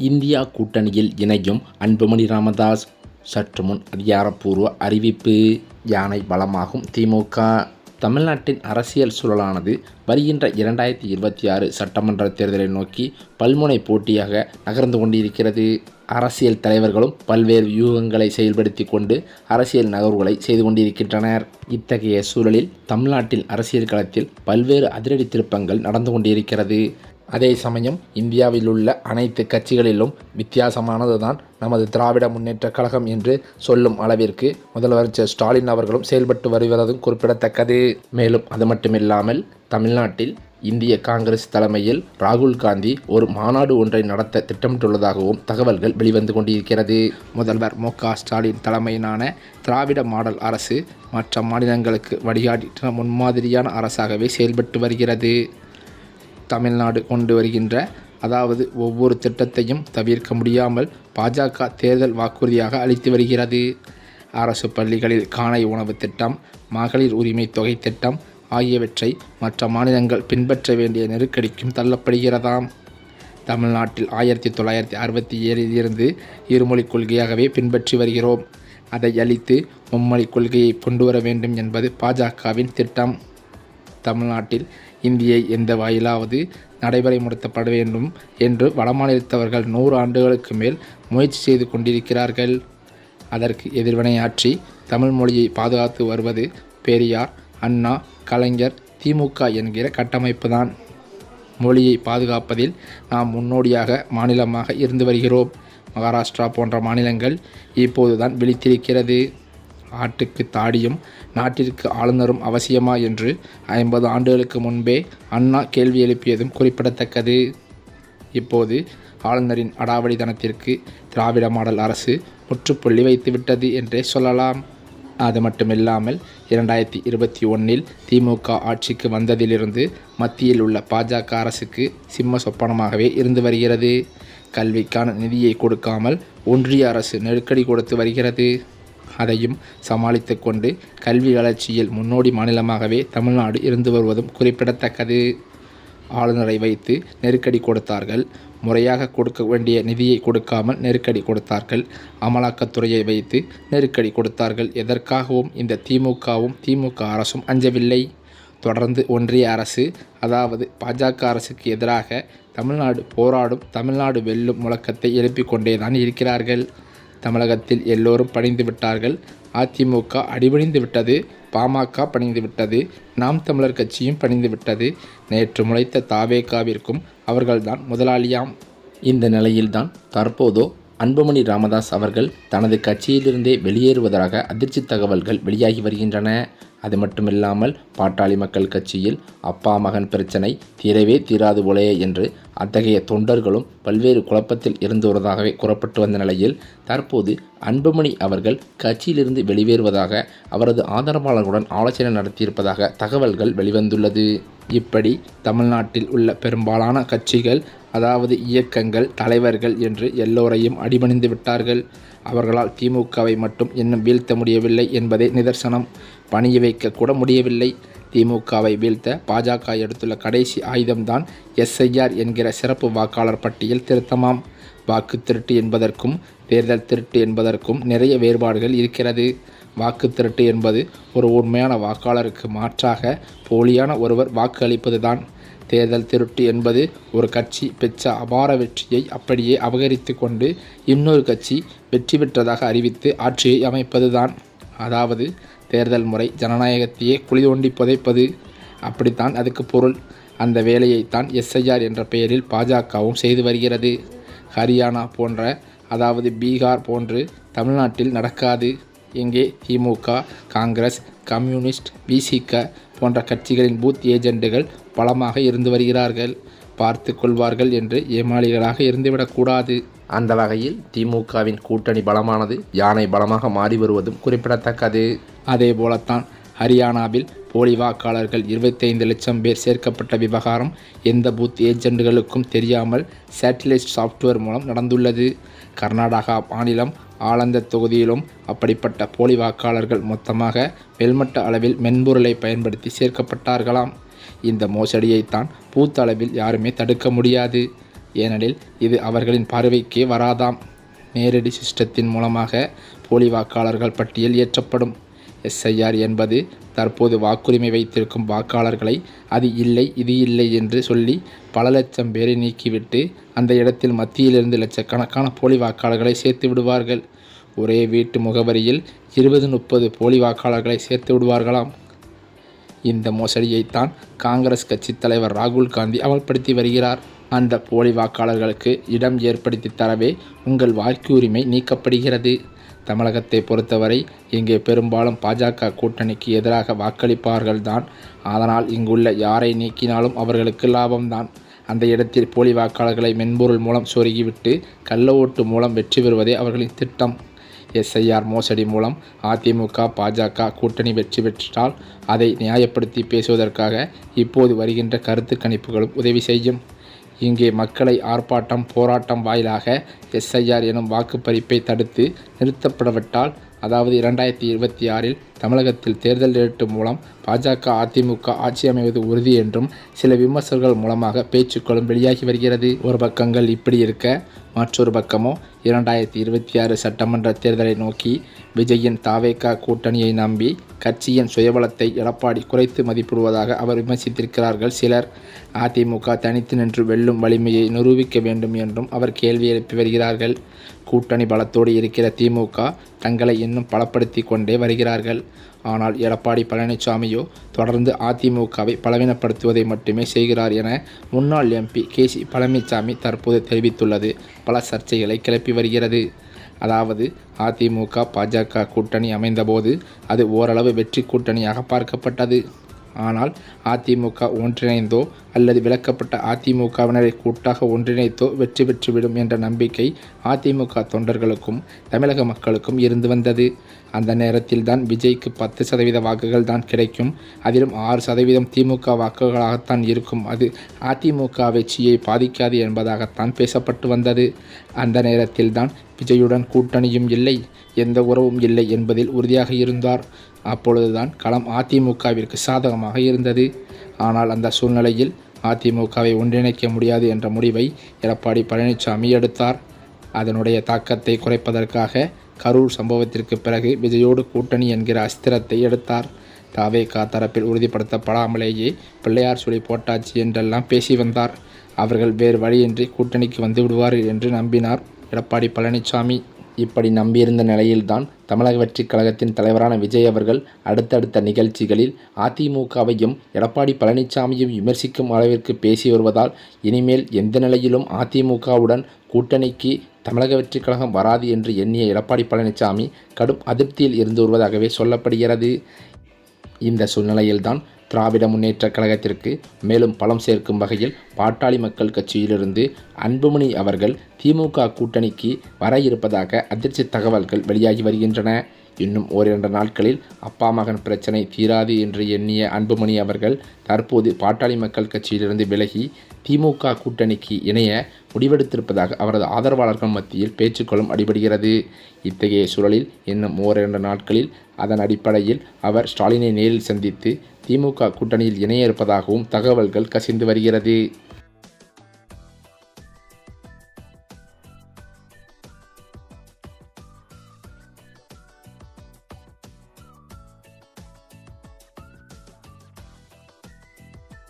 India கூட்டணியில் இணையும் அன்புமணி ராமதாஸ். சற்று முன் அதிகாரப்பூர்வ அறிவிப்பு. யானை பலமாகும் திமுக. தமிழ்நாட்டின் அரசியல் சூழலானது வருகின்ற 2026 சட்டமன்ற தேர்தலை நோக்கி பல்முனை போட்டியாக நகர்ந்து கொண்டிருக்கிறது. அரசியல் தலைவர்களும் பல்வேறு வியூகங்களை செயல்படுத்தி கொண்டு அரசியல் நகர்வுகளை செய்து கொண்டிருக்கின்றனர். இத்தகைய சூழலில் தமிழ்நாட்டில் அரசியல் களத்தில் பல்வேறு அதிரடி திருப்பங்கள் நடந்து கொண்டிருக்கிறது. அதே சமயம் இந்தியாவில் உள்ள அனைத்து கட்சிகளிலும் வித்தியாசமானதுதான் நமது திராவிட முன்னேற்ற கழகம் என்று சொல்லும் அளவிற்கு முதலமைச்சர் ஸ்டாலின் அவர்களும் செயல்பட்டு வருவதும் குறிப்பிடத்தக்கது. மேலும் அது மட்டுமில்லாமல் தமிழ்நாட்டில் இந்திய காங்கிரஸ் தலைமையில் ராகுல் காந்தி ஒரு மாநாடு ஒன்றை நடத்த திட்டமிட்டுள்ளதாகவும் தகவல்கள் வெளிவந்து கொண்டிருக்கிறது. முதல்வர் மு.க. ஸ்டாலின் தலைமையிலான திராவிட மாடல் அரசு மற்ற மாநிலங்களுக்கு வழிகாட்டின முன்மாதிரியான அரசாகவே செயல்பட்டு வருகிறது. தமிழ்நாடு கொண்டு வருகின்ற ஒவ்வொரு திட்டத்தையும் தவிர்க்க முடியாமல் பாஜக தேர்தல் வாக்குறுதியாக அளித்து வருகிறது. அரசு பள்ளிகளில் காலை உணவு திட்டம், மகளிர் உரிமை தொகை திட்டம் ஆகியவற்றை மற்ற மாநிலங்கள் பின்பற்ற வேண்டிய நெருக்கடிக்கும் தள்ளப்படுகிறதாம். தமிழ்நாட்டில் 1967 இருந்து இருமொழிக் கொள்கையாகவே பின்பற்றி வருகிறோம். அதை அளித்து மும்மொழிக் கொள்கையை கொண்டு வர வேண்டும் என்பது பாஜகவின் திட்டம். தமிழ்நாட்டில் இந்தியை எந்த வாயிலாவது நடைமுறைப்படுத்தப்பட வேண்டும் என்று வடமாநிலத்தவர்கள் 100 ஆண்டுகளுக்கு மேல் முயற்சி செய்து கொண்டிருக்கிறார்கள். அதற்கு எதிர்வினையாற்றி தமிழ் மொழியை பாதுகாத்து வருவது பெரியார், அண்ணா, கலைஞர், திமுக என்கிற கட்டமைப்பு தான். மொழியை பாதுகாப்பதில் நாம் முன்னோடியாக மாநிலமாக இருந்து வருகிறோம். மகாராஷ்டிரா போன்ற மாநிலங்கள் இப்போதுதான் விழித்திருக்கிறது. ஆட்டுக்கு தாடியும் நாட்டிற்கு ஆளுநரும் அவசியமா என்று 50 ஆண்டுகளுக்கு முன்பே அண்ணா கேள்வி எழுப்பியதும் குறிப்பிடத்தக்கது. இப்போது ஆளுநரின் அடாவடித்தனத்திற்கு திராவிட மாடல் அரசு முற்றுப்புள்ளி வைத்துவிட்டது என்றே சொல்லலாம். அது மட்டுமில்லாமல் 2021 திமுக ஆட்சிக்கு வந்ததிலிருந்து மத்தியில் உள்ள பாஜக அரசுக்கு சிம்ம சொப்பனமாகவே இருந்து வருகிறது. கல்விக்கான நிதியை கொடுக்காமல் ஒன்றிய அரசு நெருக்கடி கொடுத்து வருகிறது. அதையும் சமாளித்து கொண்டு கல்வி வளர்ச்சியில் முன்னோடி மாநிலமாகவே தமிழ்நாடு இருந்து வருவதும் குறிப்பிடத்தக்கது. ஆளுநரை வைத்து நெருக்கடி கொடுத்தார்கள். முறையாக கொடுக்க வேண்டிய நிதியை கொடுக்காமல் நெருக்கடி கொடுத்தார்கள். அமலாக்கத்துறையை வைத்து நெருக்கடி கொடுத்தார்கள். எதற்காகவும் இந்த திமுக அரசும் அஞ்சவில்லை. தொடர்ந்து ஒன்றிய அரசு பாஜக அரசுக்கு எதிராக தமிழ்நாடு போராடும், தமிழ்நாடு வெல்லும் முழக்கத்தை எழுப்பிக் கொண்டேதான் இருக்கிறார்கள். தமிழகத்தில் எல்லோரும் பணிந்து விட்டார்கள். அதிமுக அடிபணிந்து விட்டது. பாமக பணிந்து விட்டது. நாம் தமிழர் கட்சியும் பணிந்து விட்டது. நேற்று முளைத்த தாவேகாவிற்கும் அவர்கள்தான் முதலாளியாம். இந்த நிலையில்தான் தற்போதோ அன்புமணி ராமதாஸ் அவர்கள் தனது கட்சியிலிருந்தே வெளியேறுவதாக அதிர்ச்சி தகவல்கள் வெளியாகி வருகின்றன. அது மட்டுமில்லாமல் பாட்டாளி மக்கள் கட்சியில் அப்பா மகன் பிரச்சனை தீரவே தீராது போலே என்று அத்தகைய தொண்டர்களும் பல்வேறு குழப்பத்தில் இருந்து வருவதாகவே கூறப்பட்டு வந்த நிலையில் தற்போது அன்புமணி அவர்கள் கட்சியிலிருந்து வெளியேறுவதாக அவரது ஆதரவாளர்களுடன் ஆலோசனை நடத்தியிருப்பதாக தகவல்கள் வெளிவந்துள்ளது. இப்படி தமிழ்நாட்டில் உள்ள பெரும்பாலான கட்சிகள் இயக்கங்கள், தலைவர்கள் என்று எல்லோரையும் அடிபணிந்து விட்டார்கள். அவர்களால் திமுகவை மட்டும் இன்னும் வீழ்த்த முடியவில்லை என்பதே நிதர்சனம். பணிய வைக்க கூட முடியவில்லை. திமுகவை வீழ்த்த பாஜக எடுத்துள்ள கடைசி ஆயுதம்தான் SIR என்கிற சிறப்பு வாக்காளர் பட்டியல் திருத்தமாம். வாக்கு திருட்டு என்பதற்கும் தேர்தல் திருட்டு என்பதற்கும் நிறைய வேறுபாடுகள் இருக்கிறது. வாக்கு திருட்டு என்பது ஒரு உண்மையான வாக்காளருக்கு மாற்றாக போலியான ஒருவர் வாக்கு அளிப்பது தான். தேர்தல் திருட்டு என்பது ஒரு கட்சி பெற்ற அபார வெற்றியை அப்படியே அபகரித்து கொண்டு இன்னொரு கட்சி வெற்றி பெற்றதாக அறிவித்து ஆட்சியை அமைப்பது தான். தேர்தல் முறை ஜனநாயகத்தையே குழி தோண்டி புதைப்பது. அப்படித்தான் அதுக்கு பொருள். அந்த வேலையைத்தான் SIR என்ற பெயரில் பாஜகவும் செய்து வருகிறது. ஹரியானா போன்ற பீகார் போன்று தமிழ்நாட்டில் நடக்காது. இங்கே திமுக, காங்கிரஸ், கம்யூனிஸ்ட், VCK போன்ற கட்சிகளின் பூத் ஏஜெண்டுகள் பலமாக இருந்து வருகிறார்கள். பார்த்து கொள்வார்கள் என்று ஏமாளிகளாக இருந்துவிடக்கூடாது. அந்த வகையில் திமுகவின் கூட்டணி பலமானது யானை பலமாக மாறி வருவதும் குறிப்பிடத்தக்கது. அதே போலத்தான் ஹரியானாவில் போலி வாக்காளர்கள் 25 லட்சம் பேர் சேர்க்கப்பட்ட விவகாரம் எந்த பூத் ஏஜெண்டுகளுக்கும் தெரியாமல் சேட்டிலைட் சாஃப்ட்வேர் மூலம் நடந்துள்ளது. கர்நாடகா மாநிலம் ஆலந்த தொகுதியிலும் அப்படிப்பட்ட போலி வாக்காளர்கள் மொத்தமாக மேல்மட்ட அளவில் மென்பொருளை பயன்படுத்தி சேர்க்கப்பட்டார்களாம். இந்த மோசடியைத்தான் பூத் அளவில் யாருமே தடுக்க முடியாது. ஏனெனில் இது அவர்களின் பார்வைக்கே வராதாம். நேரடி சிஸ்டத்தின் மூலமாக போலி வாக்காளர்கள் பட்டியல் ஏற்றப்படும். எஸ்ஐஆர் என்பது தற்போது வாக்குரிமை வைத்திருக்கும் வாக்காளர்களை அது இல்லை இது இல்லை என்று சொல்லி பல லட்சம் பேரை நீக்கிவிட்டு அந்த இடத்தில் மத்தியிலிருந்து லட்சக்கணக்கான போலி வாக்காளர்களை சேர்த்து விடுவார்கள். ஒரே வீட்டு முகவரியில் 20-30 போலி வாக்காளர்களை சேர்த்து விடுவார்களாம். இந்த மோசடியைத்தான் காங்கிரஸ் கட்சி தலைவர் ராகுல் காந்தி அமல்படுத்தி வருகிறார். அந்த போலி வாக்காளர்களுக்கு இடம் ஏற்படுத்தி தரவே உங்கள் வாக்குரிமை நீக்கப்படுகிறது. தமிழகத்தை பொறுத்தவரை இங்கே பெரும்பாலும் பாஜக கூட்டணிக்கு எதிராக வாக்களிப்பார்கள்தான். அதனால் இங்குள்ள யாரை நீக்கினாலும் அவர்களுக்கு லாபம்தான். அந்த இடத்தில் போலி வாக்காளர்களை மென்பொருள் மூலம் சொருகிவிட்டு கள்ள ஓட்டு மூலம் வெற்றி பெறுவதே அவர்களின் திட்டம். எஸ்ஐஆர் மோசடி மூலம் அதிமுக பாஜக கூட்டணி வெற்றி பெற்றால் அதை நியாயப்படுத்தி பேசுவதற்காக இப்போது வருகின்ற கருத்து கணிப்புகளும் உதவி செய்யும். இங்கே மக்களை ஆர்ப்பாட்டம் போராட்டம் வாயிலாக எஸ்ஐஆர் எனும் வாக்குப்பறிப்பை தடுத்து நிறுத்தப்படவிட்டால், அதாவது 2026 தமிழகத்தில் தேர்தல் நேரிட்டு மூலம் பாஜக அதிமுக ஆட்சி அமைவது உறுதி என்றும் சில விமர்சகர்கள் மூலமாக பேச்சுக்களும் வெளியாகி வருகிறது. ஒரு பக்கங்கள் இப்படி இருக்க, மற்றொரு பக்கமோ 2026 சட்டமன்ற தேர்தலை நோக்கி விஜயின் தாவேகா கூட்டணியை நம்பி கட்சியின் சுயபலத்தை எடப்பாடி குறைத்து மதிப்பிடுவதாக அவர் விமர்சித்திருக்கிறார்கள் சிலர். அதிமுக தனித்து நின்று வெல்லும் வலிமையை நிரூபிக்க வேண்டும் என்றும் அவர் கேள்வி எழுப்பி வருகிறார்கள். கூட்டணி பலத்தோடு இருக்கிற திமுக தங்களை இன்னும் பலப்படுத்தி கொண்டே வருகிறார்கள். ஆனால் எடப்பாடி பழனிசாமியோ தொடர்ந்து அதிமுகவை பலவீனப்படுத்துவதை மட்டுமே செய்கிறார் என முன்னாள் எம்பி கேசி பழனிசாமி தற்போது தெரிவித்துள்ளது பல சர்ச்சைகளை கிளப்பி வருகிறது. அதாவது அதிமுக பாஜக கூட்டணி அமைந்தபோது அது ஓரளவு வெற்றி கூட்டணியாக பார்க்கப்பட்டது. ஆனால் அதிமுக ஒன்றிணைந்தோ அல்லது விலக்கப்பட்ட அதிமுகவினரை கூட்டாக ஒன்றிணைத்தோ வெற்றி பெற்றுவிடும் என்ற நம்பிக்கை அதிமுக தொண்டர்களுக்கும் தமிழக மக்களுக்கும் இருந்து வந்தது. அந்த நேரத்தில் தான் விஜய்க்கு 10% வாக்குகள் தான் கிடைக்கும். அதிலும் 6% திமுக வாக்குகளாகத்தான் இருக்கும். அது அதிமுக வெற்றியை பாதிக்காது என்பதாகத்தான் பேசப்பட்டு வந்தது. அந்த நேரத்தில் தான் விஜயுடன் கூட்டணியும் இல்லை, எந்த உறவும் இல்லை என்பதில் உறுதியாக இருந்தார். அப்பொழுதுதான் களம் அதிமுகவிற்கு சாதகமாக இருந்தது. ஆனால் அந்த சூழ்நிலையில் அதிமுகவை ஒன்றிணைக்க முடியாது என்ற முடிவை எடப்பாடி பழனிசாமி எடுத்தார். அதனுடைய தாக்கத்தை குறைப்பதற்காக கரூர் சம்பவத்திற்கு பிறகு விஜயோடு கூட்டணி என்கிற அஸ்திரத்தை எடுத்தார். தாவேகா தரப்பில் உறுதிப்படுத்தப்படாமலேயே பிள்ளையார் சொல்லி போட்டாச்சு என்றெல்லாம் பேசி வந்தார். அவர்கள் வேறு வழியின்றி கூட்டணிக்கு வந்து விடுவார்கள் என்று நம்பினார் எடப்பாடி பழனிசாமி. இப்படி நம்பியிருந்த நிலையில்தான் தமிழக வெற்றிக் கழகத்தின் தலைவரான விஜய் அவர்கள் அடுத்தடுத்த நிகழ்ச்சிகளில் அதிமுகவையும் எடப்பாடி பழனிசாமியும் விமர்சிக்கும் அளவிற்கு பேசி வருவதால் இனிமேல் எந்த நிலையிலும் அதிமுகவுடன் கூட்டணிக்கு தமிழக வெற்றிக் கழகம் வராது என்று எண்ணிய எடப்பாடி பழனிசாமி கடும் அதிருப்தியில் இருந்து வருவதாகவே சொல்லப்படுகிறது. இந்த சூழ்நிலையில்தான் திராவிட முன்னேற்றக் கழகத்திற்கு மேலும் பலம் சேர்க்கும் வகையில் பாட்டாளி மக்கள் கட்சியிலிருந்து அன்புமணி அவர்கள் திமுக கூட்டணிக்கு வர இருப்பதாக அதிர்ச்சி தகவல்கள் வெளியாகி வருகின்றன. இன்னும் ஓரிரண்டு நாட்களில் அப்பா மகன் பிரச்சனை தீராது என்று எண்ணிய அன்புமணி அவர்கள் தற்போது பாட்டாளி மக்கள் கட்சியிலிருந்து விலகி திமுக கூட்டணிக்கு இணைய முடிவெடுத்திருப்பதாக அவரது ஆதரவாளர்கள் மத்தியில் பேச்சுக்களும் அடிபடுகிறது. இத்தகைய சூழலில் இன்னும் ஓரிரண்டு நாட்களில் அதன் அடிப்படையில் அவர் ஸ்டாலினை நேரில் சந்தித்து திமுக கூட்டணியில் இணைய இருப்பதாகவும் தகவல்கள் கசிந்து வருகிறது.